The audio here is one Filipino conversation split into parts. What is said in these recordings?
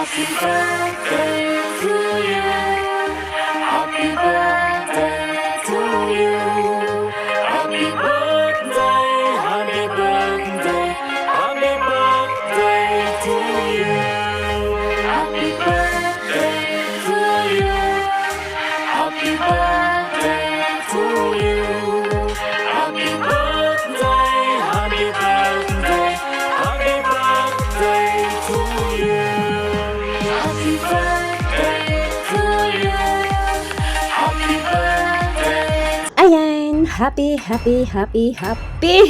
Happy birthday to you. Happy birthday to you. Happy birthday, happy birthday, happy birthday to you. Happy birthday to you. Happy birthday to you. Happy birthday, happy birthday, happy birthday to you. Happy birthday to you. Happy birthday. Ayan, happy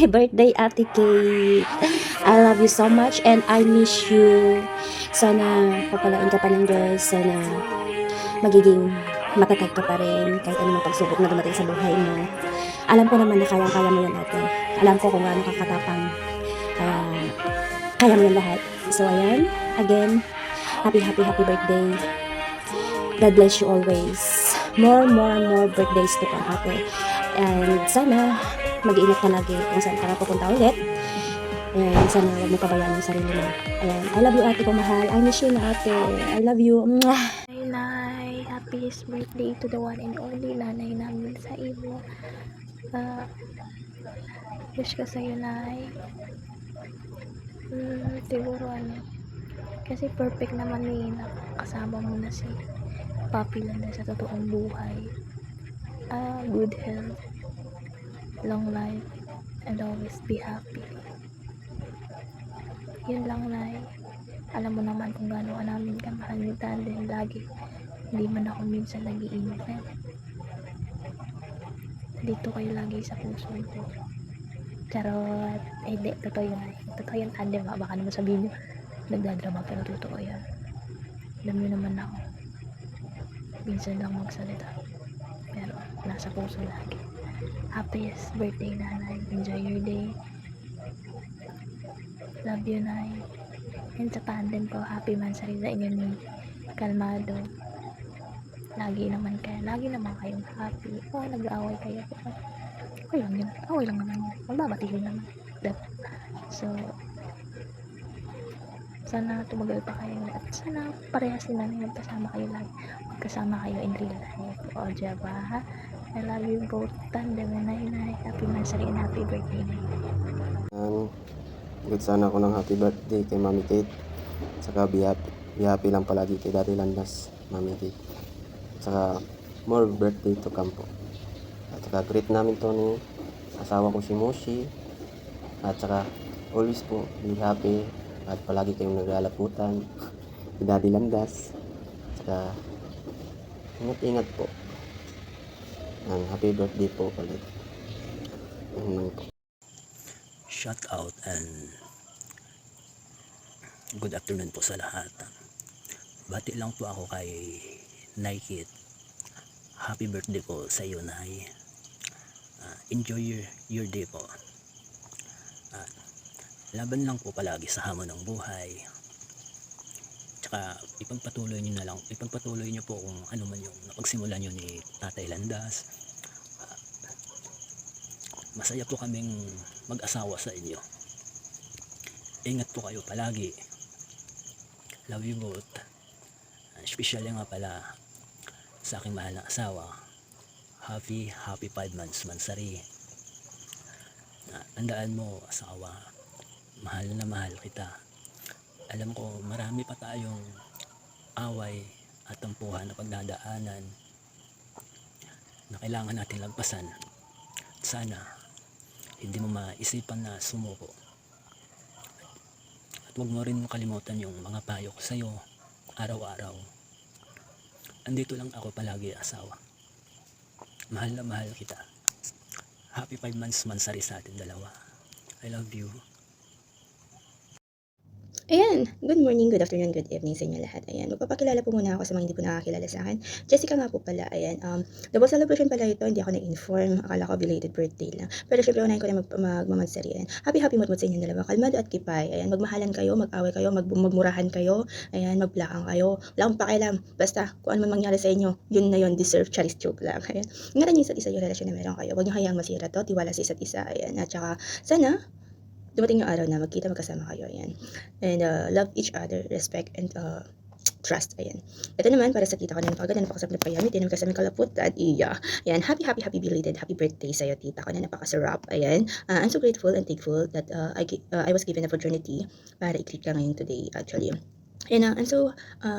birthday Ate Kate. I love you so much and I miss you. Sana papalain ka pa ng Diyos. Sana magiging matatag ka pa rin kahit anong pagsubok na dumating sa buhay mo. Alam ko naman na kayang-kaya mo yan, ate. Alam ko kung gaano kakatapang. Kaya mo yan lahat. So ayan, again, happy birthday. God bless you always. More birthdays to come, ate. And sana, mag-iingat ka lagi kung saan ka pupunta ulit. And sana huwag mo pabayaan yung sarili mo. Ayan, I love you, ate ko mahal. I miss you na, ate. I love you. Mwah! Nay, happiest birthday to the one and only nanay namin sa Ibo. Wish ko sa'yo, Nay. Siguro kasi perfect naman nakasama mo na si Papi Landa sa totoong buhay. Good health, long life, and always be happy. Yun lang, Nay. Alam mo naman kung gaano namin kamahal ni Tanden lagi. Hindi man ako minsan nag-iingat. Dito kayo lagi sa puso ko. Charot. Hindi, totoo yun. Totoo yan, Tandem. Baka naman sabihin nyo, nagdadrama, pero totoo yan. Alam nyo naman ako. Minsan lang magsalita. Pero nasa puso lagi. Happiest birthday, nanay. Enjoy your day. Love you, Nay. And sa Tandem ko, happy man sa rin sa inyo ni Kalmado. Lagi naman kayong happy. Nag-aaway kayo. Okay lang yun. Okay lang naman yun. Magbabatihin naman. So, sana tumagal pa kayo. At sana parehas sila na magkasama kayo lagi. Magkasama kayo in real life. O, diba, ha? I love you both. Tandem and Nay. Happy man sa rin. Happy birthday, Nay. Good sana ako ng happy birthday kay Mami Kate. Saka be happy lang palagi kay Daddy Landas, Mami Kate. Saka more birthday to come po. At saka greet namin to ni asawa ko si Moshi. At saka always po be happy at palagi kayong naglalaputan kay Daddy Landas. Saka ingat po. Happy birthday po ulit. Shout out and good afternoon po sa lahat. Bati lang po ako kay Nike. Happy birthday po sa iyo, Nay. Enjoy your day po. Laban lang po palagi sa hamon ng buhay. Tsaka ipagpatuloy niyo po kung ano man yung napagsimulan niyo ni Tatay Landas. Masaya po kaming mag-asawa sa inyo. Ingat po kayo palagi. Love you both. Especially nga pala sa aking mahal na asawa. Happy 5 months mansari. Tandaan mo, asawa, mahal na mahal kita. Alam ko marami pa tayong away at tampuhan na pagdadaanan na kailangan natin lagpasan. Sana hindi mo maisipan na sumuko. At huwag mo rin kalimutan yung mga payo ko sa'yo araw-araw. Andito lang ako palagi, asawa. Mahal na mahal kita. Happy 5 months mansari sa atin dalawa. I love you. Ayan, good morning, good afternoon, good evening sa inyo lahat. Ayan, magpapakilala po muna ako sa mga hindi po nakakilala sa akin. Jessica nga po pala, ayan. Double celebration pala ito, hindi ako na-inform. Akala ko belated birthday lang. Pero syempre, unahin ko na magmamansari. Ayan. Happy mood sa inyong dalawa. Kalmado at kipay. Ayan, magmahalan kayo, mag-away kayo, magmurahan kayo. Ayan, magplakan kayo. Wala akong pakialam. Basta, kung ano man mangyari sa inyo, yun na yun, deserve, charis joke lang. Ayan. Ingatan niyo isa't isa yung relasyon na meron kayo. Huwag niyo hayaang masira to, tiwala sa isa't isa. Ayan, at saka, sana, dumating yung araw na magkita, magkasama kayo. Ayan. And love each other, respect, and trust. Ayan. Ito naman para sa tita ko na napakaganda, napakasarap na pagamitin, napakasarap na kalaputan. Iya. Ayan, happy belated, happy birthday sa'yo tita ko na napakasarap. Ayan. I'm so grateful and thankful that I was given the opportunity para i-greet ka ngayon today actually. And I'm so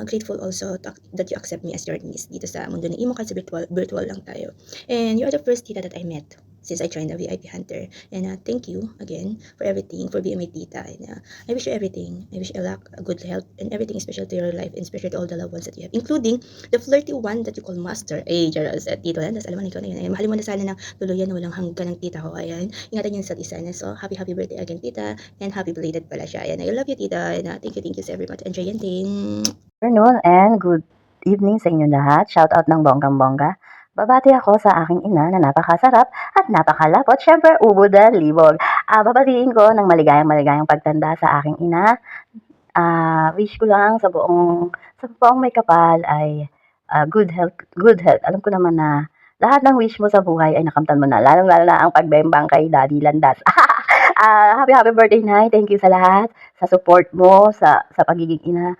grateful also that you accept me as your niece dito sa mundo ng imo kasi virtual lang tayo. And you are the first tita that I met since I joined the VIP Hunter. And thank you again for everything, for being my tita. And I wish you everything. I wish you luck, good health, and everything special to your life, and special to all the loved ones that you have, including the flirty one that you call Master. Ay, Jaros, at Tito Landas, alam mo na ikaw na yun. Ayan, mahalin mo na sana ng tuluyan na walang hanggan ng tita ko. Ayan, ingatan yun sa isa na. So, happy birthday again, tita. And happy belated pala siya. Ayan, I love you, tita. And thank you so very much. Enjoy yan din. Afternoon and good evening sa inyo lahat. Shout out ng bonggang-bongga. Babati ako sa aking ina na napakasarap at napakalapot. Syempre, ubod na libog. Babatiin ko ng maligayang pagtanda sa aking ina. Wish ko lang sa buong may kapal ay good health. Alam ko naman na lahat ng wish mo sa buhay ay nakamtan mo na. Lalong-lalo na ang pagbembang kay Daddy Landas. Happy birthday, Nay. Thank you sa lahat. Sa support mo, sa pagiging ina.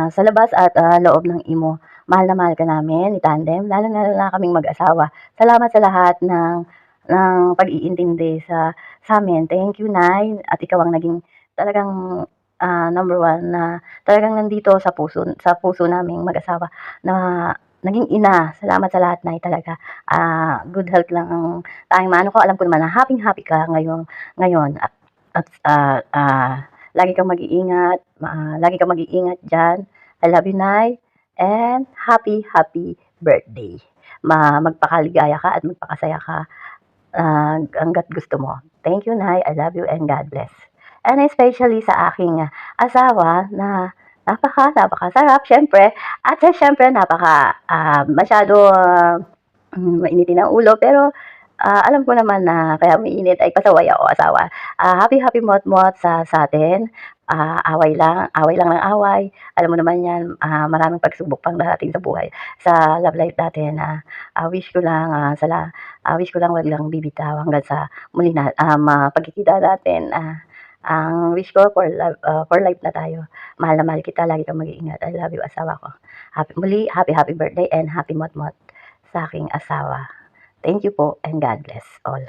Sa labas at loob ng imo. Mahal na mahal ka namin ni Tandem, lalo na kaming mag-asawa. Salamat sa lahat ng pag-iintindi sa amin. Thank you, Nay. At ikaw ang naging talagang number one na talagang nandito sa puso naming mag-asawa na naging ina. Salamat sa lahat, Nay, talaga. Good health lang ang tanging maano ko. Alam ko naman na happy ka ngayon. Lagi kang mag-iingat. Lagi kang mag-iingat dyan. I love you, Nay. And happy birthday. Magpakaligaya ka at magpakasaya ka hanggat gusto mo. Thank you, Nay. I love you and God bless. And especially sa aking asawa na napakasarap, syempre. At syempre, masyado mainitin ang ulo. Pero alam ko naman na kaya mainit ay pasaway ako, asawa. Happy mot sa atin. Away lang ng away. Alam mo naman yan, maraming pagsubok pang darating sa buhay. Sa love life natin, wish ko lang wag lang bibitaw hanggang sa muli na mapagkikita natin. Ang wish ko for life na tayo. Mahal na mahal kita, lagi kang mag-iingat. I love you, asawa ko. Happy birthday and happy mot sa aking asawa. Thank you po and God bless all.